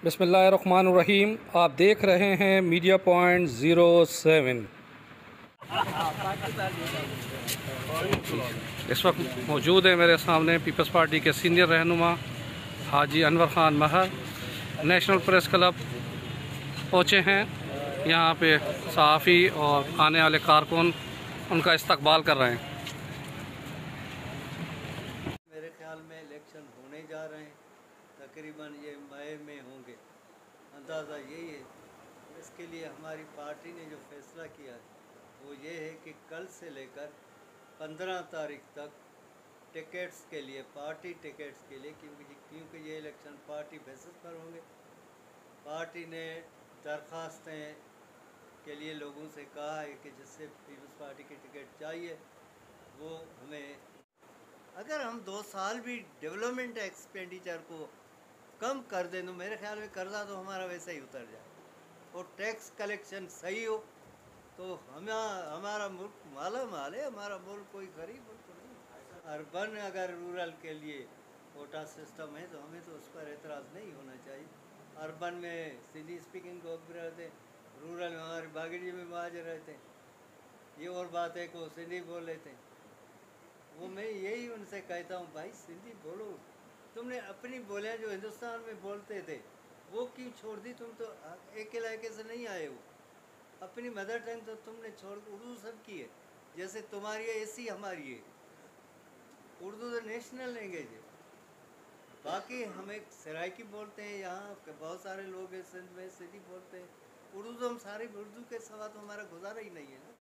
बिस्मिल्लाहिर्रहमानिर्रहीम। आप देख रहे हैं मीडिया पॉइंट 07। इस वक्त मौजूद है मेरे सामने पीपल्स पार्टी के सीनियर रहनुमा हाजी अनवर ख़ान महर नेशनल प्रेस क्लब पहुँचे हैं। यहाँ पे सहाफ़ी और आने वाले कारकुन उनका इस्तकबाल कर रहे हैं। मेरे ख्याल में इलेक्शन होने जा रहे हैं, तकरीबन ये मई में होंगे, अंदाज़ा यही है। इसके लिए हमारी पार्टी ने जो फैसला किया है वो ये है कि कल से लेकर 15 तारीख तक टिकट्स के लिए, पार्टी टिकट्स के लिए, क्योंकि ये इलेक्शन पार्टी बेसिस पर होंगे। पार्टी ने दरख्वास्तें के लिए लोगों से कहा है कि जिससे पीपल्स पार्टी की टिकट चाहिए वो हमें, अगर हम 2 साल भी डेवलपमेंट एक्सपेंडिचर को कम कर दें तो मेरे ख्याल में कर्जा तो हमारा वैसे ही उतर जाए और टैक्स कलेक्शन सही हो तो हमारा मुल्क माला माल है। हमारा मुल्क कोई गरीब मुल्क नहीं। अर्बन अगर रूरल के लिए कोटा सिस्टम है तो हमें तो उस पर एतराज़ नहीं होना चाहिए। अर्बन में सिंधी स्पीकिंग लोग भी रहते हैं, रूरल में हमारे बागड़ी में महाजर रहते हैं। ये और बात है कि वो सिंधी बोल लेते हैं। वो मैं यही उनसे कहता हूँ, भाई सिंधी बोलो। तुमने अपनी बोलियाँ जो हिंदुस्तान में बोलते थे वो क्यों छोड़ दी? तुम तो एक इलाके से नहीं आए हो। अपनी मदर टंग तो तुमने छोड़, उर्दू सबकी है, जैसे तुम्हारी है ऐसी हमारी है। उर्दू तो नेशनल लैंग्वेज है। बाकी हम एक सराइकी बोलते हैं, यहाँ के बहुत सारे लोग हैं सिंध में सिंधी बोलते हैं। उर्दू तो हम सारे, उर्दू के सिवा तो हमारा गुजारा ही नहीं है ना।